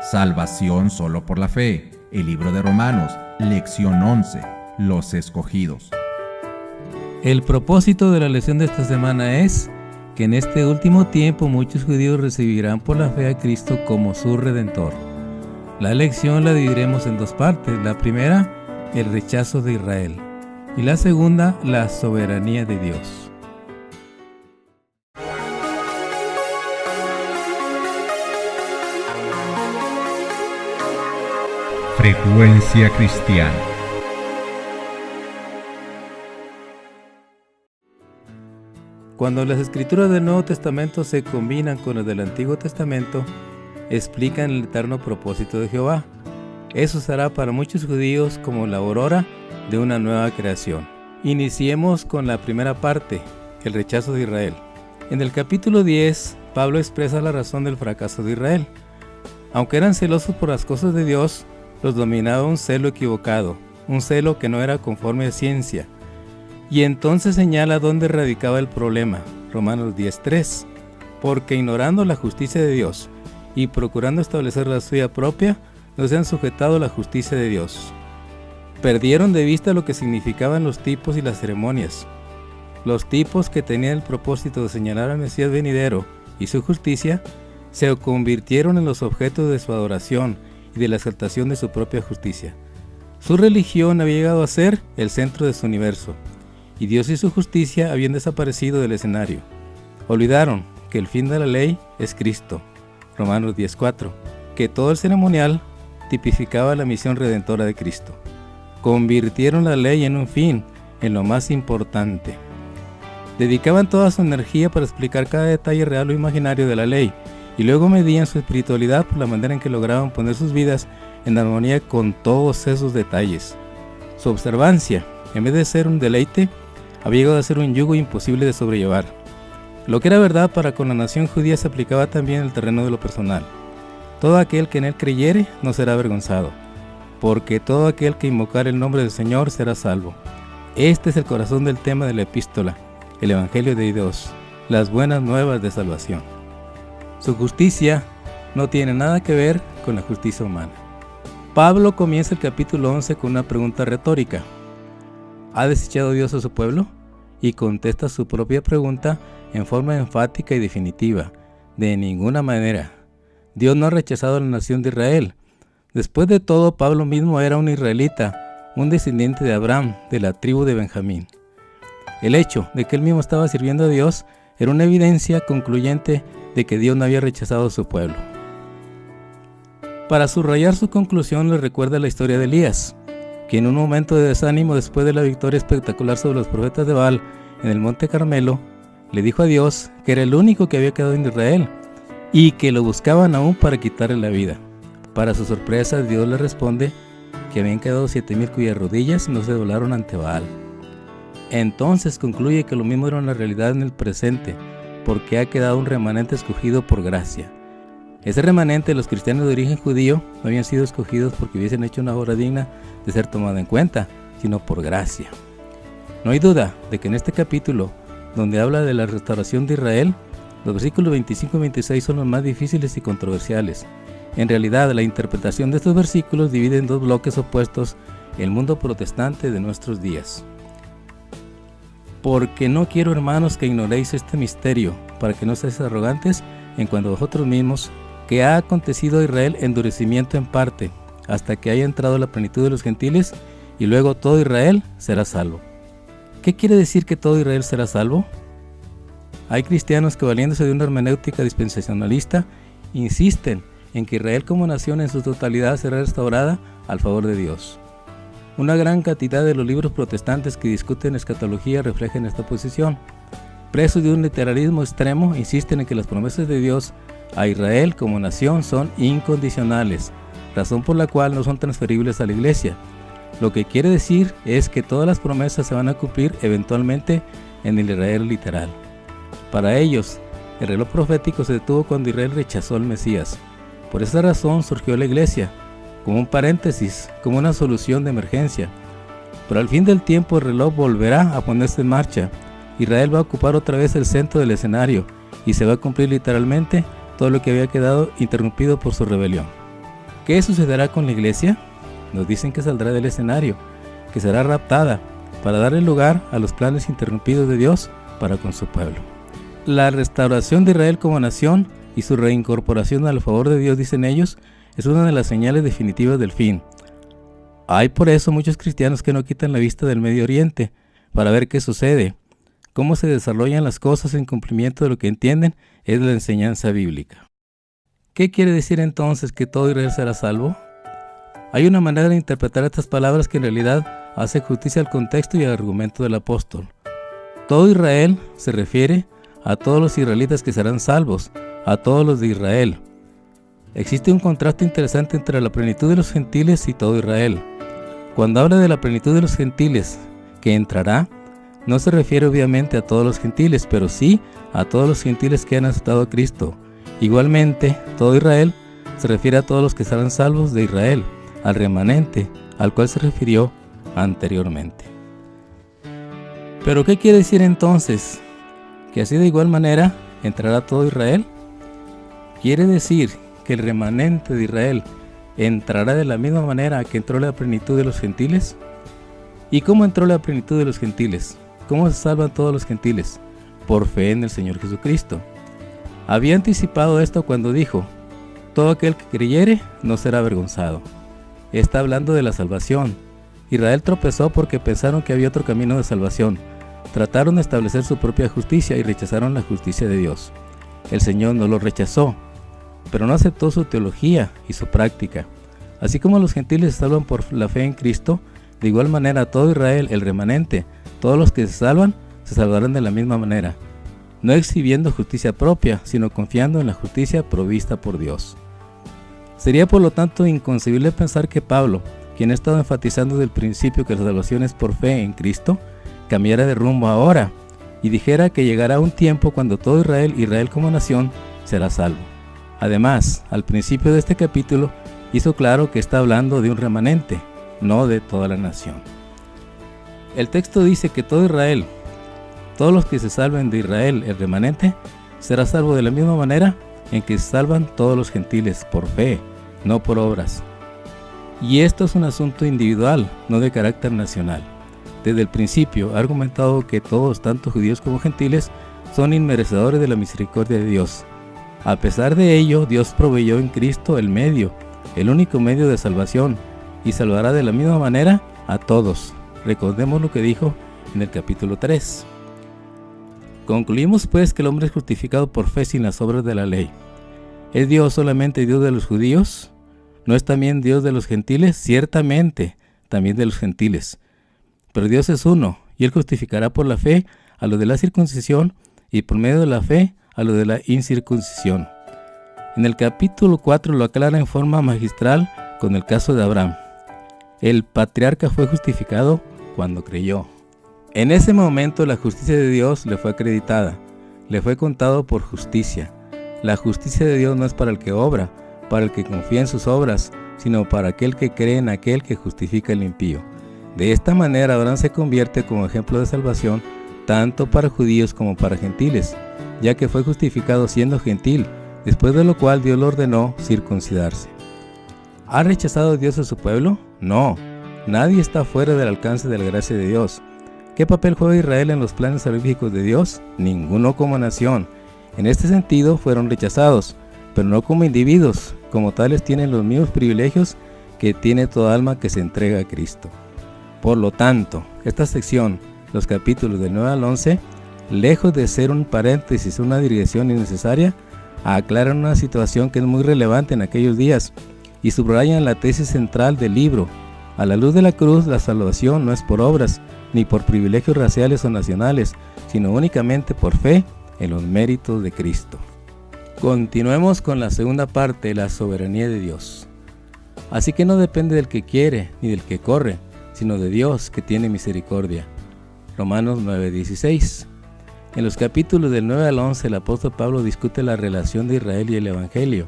Salvación solo por la fe. El libro de Romanos, lección 11. Los escogidos. El propósito de la lección de esta semana es que en este último tiempo muchos judíos recibirán por la fe a Cristo como su Redentor. La lección la dividiremos en dos partes. La primera, el rechazo de Israel, y la segunda, la soberanía de Dios. Frecuencia cristiana. Cuando las escrituras del Nuevo Testamento se combinan con las del Antiguo Testamento, explican el eterno propósito de Jehová. Eso será para muchos judíos como la aurora de una nueva creación. Iniciemos con la primera parte, el rechazo de Israel. En el capítulo 10, Pablo expresa la razón del fracaso de Israel. Aunque eran celosos por las cosas de Dios, los dominaba un celo equivocado, un celo que no era conforme a ciencia. Y entonces señala dónde radicaba el problema, Romanos 10:3, porque ignorando la justicia de Dios y procurando establecer la suya propia, no se han sujetado a la justicia de Dios. Perdieron de vista lo que significaban los tipos y las ceremonias. Los tipos que tenían el propósito de señalar al Mesías venidero y su justicia, se convirtieron en los objetos de su adoración y de la exaltación de su propia justicia. Su religión había llegado a ser el centro de su universo, y Dios y su justicia habían desaparecido del escenario. Olvidaron que el fin de la ley es Cristo, Romanos 10:4, que todo el ceremonial tipificaba la misión redentora de Cristo. Convirtieron la ley en un fin, en lo más importante. Dedicaban toda su energía para explicar cada detalle real o imaginario de la ley, y luego medían su espiritualidad por la manera en que lograban poner sus vidas en armonía con todos esos detalles. Su observancia, en vez de ser un deleite, había llegado a ser un yugo imposible de sobrellevar. Lo que era verdad para con la nación judía se aplicaba también en el terreno de lo personal. Todo aquel que en él creyere no será avergonzado, porque todo aquel que invocare el nombre del Señor será salvo. Este es el corazón del tema de la epístola, el Evangelio de Dios, las buenas nuevas de salvación. Su justicia no tiene nada que ver con la justicia humana. Pablo comienza el capítulo 11 con una pregunta retórica. ¿Ha desechado Dios a su pueblo? Y contesta su propia pregunta en forma enfática y definitiva. De ninguna manera. Dios no ha rechazado a la nación de Israel. Después de todo, Pablo mismo era un israelita, un descendiente de Abraham, de la tribu de Benjamín. El hecho de que él mismo estaba sirviendo a Dios era una evidencia concluyente de que Dios no había rechazado a su pueblo. Para subrayar su conclusión, le recuerda la historia de Elías, que en un momento de desánimo después de la victoria espectacular sobre los profetas de Baal en el monte Carmelo, le dijo a Dios que era el único que había quedado en Israel y que lo buscaban aún para quitarle la vida. Para su sorpresa, Dios le responde que habían quedado 7,000 cuyas rodillas no se doblaron ante Baal. Entonces concluye que lo mismo era una realidad en el presente, porque ha quedado un remanente escogido por gracia. Ese remanente, los cristianos de origen judío, no habían sido escogidos porque hubiesen hecho una obra digna de ser tomada en cuenta, sino por gracia. No hay duda de que en este capítulo, donde habla de la restauración de Israel, los versículos 25 y 26 son los más difíciles y controversiales. En realidad, la interpretación de estos versículos divide en dos bloques opuestos el mundo protestante de nuestros días. Porque no quiero, hermanos, que ignoréis este misterio, para que no seáis arrogantes en cuanto a vosotros mismos, que ha acontecido a Israel endurecimiento en parte, hasta que haya entrado la plenitud de los gentiles, y luego todo Israel será salvo. ¿Qué quiere decir que todo Israel será salvo? Hay cristianos que, valiéndose de una hermenéutica dispensacionalista, insisten en que Israel como nación en su totalidad será restaurada al favor de Dios. Una gran cantidad de los libros protestantes que discuten escatología reflejan esta posición. Presos de un literalismo extremo, insisten en que las promesas de Dios a Israel como nación son incondicionales, razón por la cual no son transferibles a la iglesia. Lo que quiere decir es que todas las promesas se van a cumplir eventualmente en el Israel literal. Para ellos, el reloj profético se detuvo cuando Israel rechazó al Mesías. Por esa razón surgió la iglesia, como un paréntesis, como una solución de emergencia. Pero al fin del tiempo el reloj volverá a ponerse en marcha. Israel va a ocupar otra vez el centro del escenario y se va a cumplir literalmente todo lo que había quedado interrumpido por su rebelión. ¿Qué sucederá con la iglesia? Nos dicen que saldrá del escenario, que será raptada para darle lugar a los planes interrumpidos de Dios para con su pueblo. La restauración de Israel como nación y su reincorporación al favor de Dios, dicen ellos, es una de las señales definitivas del fin. Hay por eso muchos cristianos que no quitan la vista del Medio Oriente para ver qué sucede, cómo se desarrollan las cosas en cumplimiento de lo que entienden es la enseñanza bíblica. ¿Qué quiere decir entonces que todo Israel será salvo? Hay una manera de interpretar estas palabras que en realidad hace justicia al contexto y al argumento del apóstol. Todo Israel se refiere a todos los israelitas que serán salvos, a todos los de Israel. Existe un contraste interesante entre la plenitud de los gentiles y todo Israel. Cuando habla de la plenitud de los gentiles que entrará, no se refiere obviamente a todos los gentiles, pero sí a todos los gentiles que han aceptado a Cristo. Igualmente, todo Israel se refiere a todos los que serán salvos de Israel, al remanente, al cual se refirió anteriormente. ¿Pero qué quiere decir entonces? ¿Que así de igual manera entrará todo Israel? ¿Quiere decir que el remanente de Israel entrará de la misma manera que entró la plenitud de los gentiles? ¿Y cómo entró la plenitud de los gentiles? ¿Cómo se salvan todos los gentiles? Por fe en el Señor Jesucristo. Había anticipado esto cuando dijo: todo aquel que creyere no será avergonzado. Está hablando de la salvación. Israel tropezó porque pensaron que había otro camino de salvación. Trataron de establecer su propia justicia y rechazaron la justicia de Dios. El Señor no lo rechazó, pero no aceptó su teología y su práctica. Así como los gentiles se salvan por la fe en Cristo, de igual manera todo Israel, el remanente, todos los que se salvan, se salvarán de la misma manera, no exhibiendo justicia propia, sino confiando en la justicia provista por Dios. Sería por lo tanto inconcebible pensar que Pablo, quien ha estado enfatizando desde el principio que la salvación es por fe en Cristo, cambiara de rumbo ahora y dijera que llegará un tiempo cuando todo Israel como nación, será salvo. Además, al principio de este capítulo hizo claro que está hablando de un remanente, no de toda la nación. El texto dice que todo Israel, todos los que se salven de Israel, el remanente, será salvo de la misma manera en que se salvan todos los gentiles, por fe, no por obras. Y esto es un asunto individual, no de carácter nacional. Desde el principio ha argumentado que todos, tanto judíos como gentiles, son inmerecedores de la misericordia de Dios. A pesar de ello, Dios proveyó en Cristo el medio, el único medio de salvación, y salvará de la misma manera a todos. Recordemos lo que dijo en el capítulo 3. Concluimos pues que el hombre es justificado por fe sin las obras de la ley. ¿Es Dios solamente Dios de los judíos? ¿No es también Dios de los gentiles? Ciertamente, también de los gentiles. Pero Dios es uno, y Él justificará por la fe a los de la circuncisión y por medio de la fe a los de la incircuncisión. En el capítulo 4 lo aclara en forma magistral con el caso de Abraham. El patriarca fue justificado cuando creyó. En ese momento la justicia de Dios le fue acreditada, le fue contado por justicia. La justicia de Dios no es para el que obra, para el que confía en sus obras, sino para aquel que cree en aquel que justifica al impío. De esta manera Abraham se convierte como ejemplo de salvación tanto para judíos como para gentiles, ya que fue justificado siendo gentil, después de lo cual Dios le ordenó circuncidarse. ¿Ha rechazado Dios a su pueblo? No, nadie está fuera del alcance de la gracia de Dios. ¿Qué papel juega Israel en los planes salvíficos de Dios? Ninguno como nación. En este sentido fueron rechazados, pero no como individuos, como tales tienen los mismos privilegios que tiene toda alma que se entrega a Cristo. Por lo tanto, esta sección, los capítulos del 9 al 11, lejos de ser un paréntesis o una digresión innecesaria, aclaran una situación que es muy relevante en aquellos días y subrayan la tesis central del libro. A la luz de la cruz, la salvación no es por obras, ni por privilegios raciales o nacionales, sino únicamente por fe en los méritos de Cristo. Continuemos con la segunda parte, la soberanía de Dios. Así que no depende del que quiere ni del que corre, sino de Dios que tiene misericordia. Romanos 9:16. En los capítulos del 9 al 11 el apóstol Pablo discute la relación de Israel y el Evangelio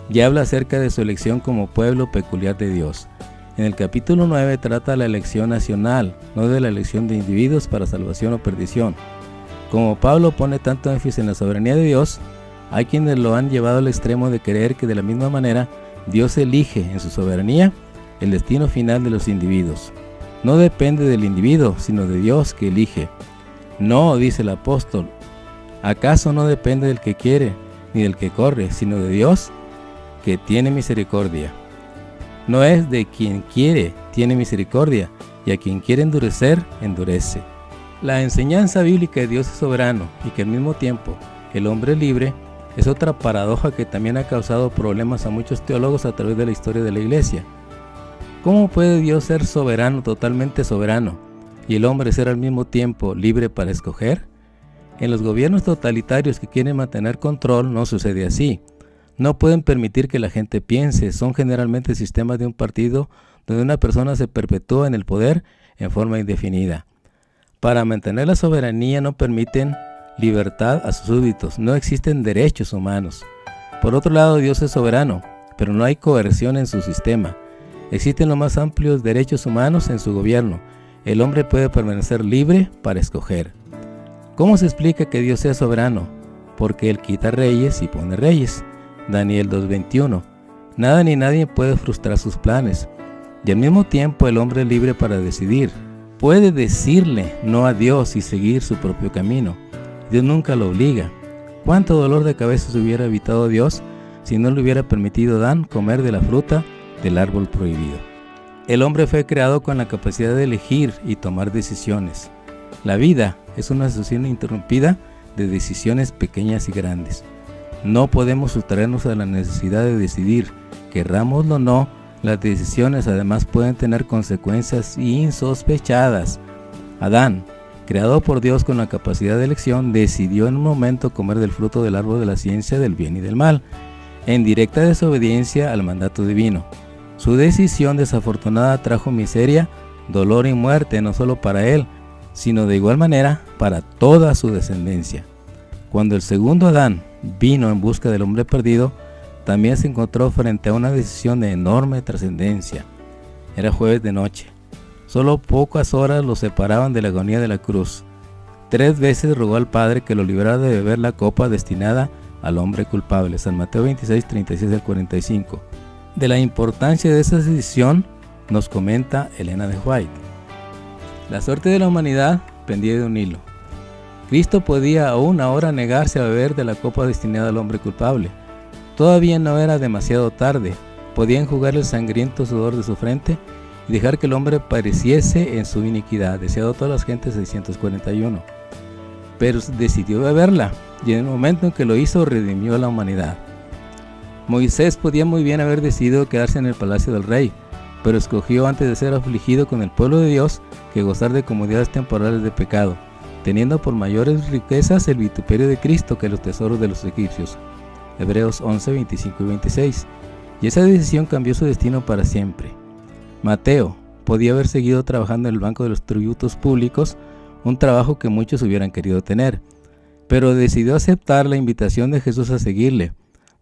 y habla acerca de su elección como pueblo peculiar de Dios. En el capítulo 9 trata la elección nacional, no de la elección de individuos para salvación o perdición. Como Pablo pone tanto énfasis en la soberanía de Dios, hay quienes lo han llevado al extremo de creer que de la misma manera Dios elige en su soberanía el destino final de los individuos. No depende del individuo, sino de Dios que elige. No, dice el apóstol, ¿acaso no depende del que quiere ni del que corre, sino de Dios que tiene misericordia? No es de quien quiere, tiene misericordia, y a quien quiere endurecer, endurece. La enseñanza bíblica de Dios es soberano y que al mismo tiempo el hombre es libre es otra paradoja que también ha causado problemas a muchos teólogos a través de la historia de la Iglesia. ¿Cómo puede Dios ser soberano, totalmente soberano, y el hombre ser al mismo tiempo libre para escoger? En los gobiernos totalitarios que quieren mantener control no sucede así. No pueden permitir que la gente piense, son generalmente sistemas de un partido donde una persona se perpetúa en el poder en forma indefinida. Para mantener la soberanía no permiten libertad a sus súbditos, no existen derechos humanos. Por otro lado, Dios es soberano, pero no hay coerción en su sistema. Existen los más amplios derechos humanos en su gobierno. El hombre puede permanecer libre para escoger. ¿Cómo se explica que Dios sea soberano? Porque Él quita reyes y pone reyes. Daniel 2:21. Nada ni nadie puede frustrar sus planes. Y al mismo tiempo el hombre es libre para decidir. Puede decirle no a Dios y seguir su propio camino. Dios nunca lo obliga. ¿Cuánto dolor de cabeza se hubiera evitado Dios si no le hubiera permitido a Adán comer de la fruta del árbol prohibido? El hombre fue creado con la capacidad de elegir y tomar decisiones. La vida es una sucesión interrumpida de decisiones pequeñas y grandes. No podemos sustraernos a la necesidad de decidir. Querrámoslo o no, las decisiones además pueden tener consecuencias insospechadas. Adán, creado por Dios con la capacidad de elección, decidió en un momento comer del fruto del árbol de la ciencia del bien y del mal, en directa desobediencia al mandato divino. Su decisión desafortunada trajo miseria, dolor y muerte no solo para él, sino de igual manera para toda su descendencia. Cuando el segundo Adán vino en busca del hombre perdido, también se encontró frente a una decisión de enorme trascendencia. Era jueves de noche. Solo pocas horas lo separaban de la agonía de la cruz. 3 veces rogó al Padre que lo librara de beber la copa destinada al hombre culpable. San Mateo 26, 36 al 45. De la importancia de esa decisión nos comenta Elena de White. La suerte de la humanidad pendía de un hilo. Cristo podía aún ahora negarse a beber de la copa destinada al hombre culpable. Todavía no era demasiado tarde. Podía enjugar el sangriento sudor de su frente y dejar que el hombre pereciese en su iniquidad, deseado todas las gentes 641. Pero decidió beberla, y en el momento en que lo hizo, redimió a la humanidad. Moisés podía muy bien haber decidido quedarse en el palacio del rey, pero escogió antes de ser afligido con el pueblo de Dios que gozar de comodidades temporales de pecado, teniendo por mayores riquezas el vituperio de Cristo que los tesoros de los egipcios. Hebreos 11, 25 y 26. Y esa decisión cambió su destino para siempre. Mateo podía haber seguido trabajando en el banco de los tributos públicos, un trabajo que muchos hubieran querido tener, pero decidió aceptar la invitación de Jesús a seguirle.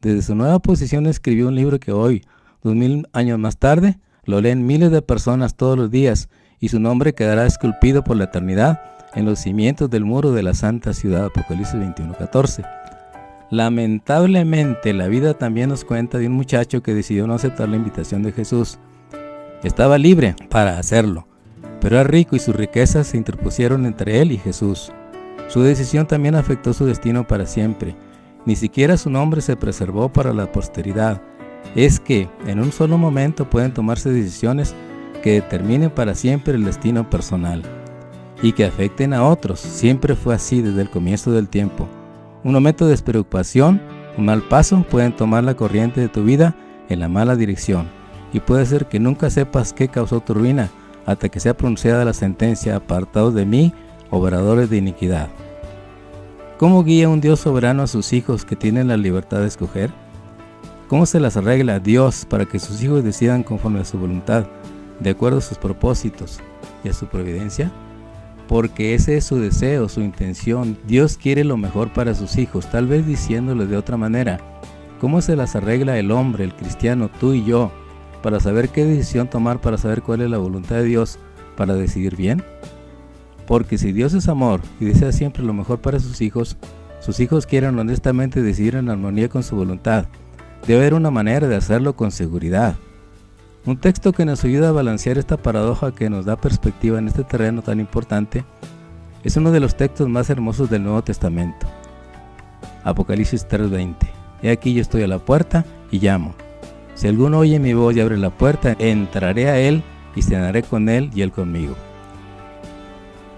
Desde su nueva posición escribió un libro que hoy, 2000 años más tarde, lo leen miles de personas todos los días y su nombre quedará esculpido por la eternidad en los cimientos del muro de la santa ciudad. Apocalipsis 21:14. Lamentablemente, la vida también nos cuenta de un muchacho que decidió no aceptar la invitación de Jesús. Estaba libre para hacerlo, pero era rico y sus riquezas se interpusieron entre él y Jesús. Su decisión también afectó su destino para siempre. Ni siquiera su nombre se preservó para la posteridad. Es que en un solo momento pueden tomarse decisiones que determinen para siempre el destino personal y que afecten a otros. Siempre fue así desde el comienzo del tiempo. Un momento de despreocupación, un mal paso pueden tomar la corriente de tu vida en la mala dirección, y puede ser que nunca sepas qué causó tu ruina hasta que sea pronunciada la sentencia: apartados de mí, obradores de iniquidad. ¿Cómo guía un Dios soberano a sus hijos que tienen la libertad de escoger? ¿Cómo se las arregla Dios para que sus hijos decidan conforme a su voluntad, de acuerdo a sus propósitos y a su providencia? Porque ese es su deseo, su intención. Dios quiere lo mejor para sus hijos, tal vez diciéndolo de otra manera. ¿Cómo se las arregla el hombre, el cristiano, tú y yo, para saber qué decisión tomar, para saber cuál es la voluntad de Dios, para decidir bien? Porque si Dios es amor y desea siempre lo mejor para sus hijos quieren honestamente decidir en armonía con su voluntad, debe haber una manera de hacerlo con seguridad. Un texto que nos ayuda a balancear esta paradoja que nos da perspectiva en este terreno tan importante es uno de los textos más hermosos del Nuevo Testamento. Apocalipsis 3:20. He aquí yo estoy a la puerta y llamo. Si alguno oye mi voz y abre la puerta, entraré a él y cenaré con él y él conmigo.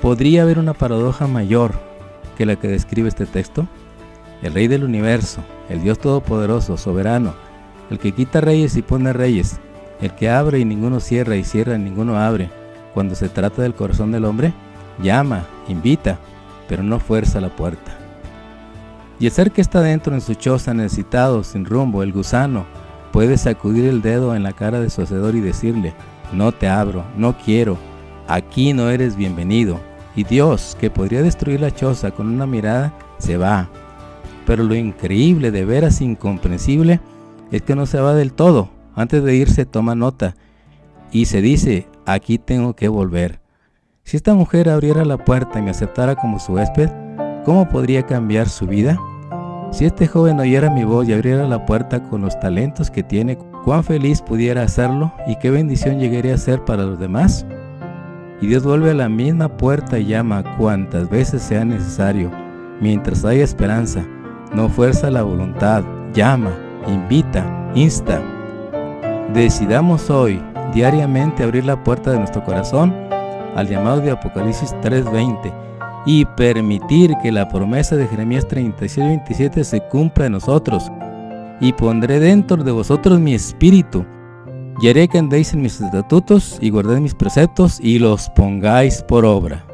¿Podría haber una paradoja mayor que la que describe este texto? El Rey del universo, el Dios Todopoderoso, soberano, el que quita reyes y pone reyes, el que abre y ninguno cierra y cierra y ninguno abre, cuando se trata del corazón del hombre, llama, invita, pero no fuerza la puerta. Y el ser que está dentro en su choza, necesitado, sin rumbo, el gusano, puede sacudir el dedo en la cara de su hacedor y decirle: no te abro, no quiero, aquí no eres bienvenido. Y Dios, que podría destruir la choza con una mirada, se va. Pero lo increíble, de veras incomprensible, es que no se va del todo. Antes de irse toma nota y se dice: aquí tengo que volver. Si esta mujer abriera la puerta y me aceptara como su huésped, ¿cómo podría cambiar su vida? Si este joven oyera mi voz y abriera la puerta con los talentos que tiene, ¿cuán feliz pudiera hacerlo y qué bendición llegaría a ser para los demás? Y Dios vuelve a la misma puerta y llama cuantas veces sea necesario, mientras haya esperanza. No fuerza la voluntad, llama, invita, insta. Decidamos hoy, diariamente, abrir la puerta de nuestro corazón al llamado de Apocalipsis 3:20 y permitir que la promesa de Jeremías 36:27 se cumpla en nosotros. Y pondré dentro de vosotros mi espíritu, y haré que andéis en mis estatutos y guardéis mis preceptos y los pongáis por obra.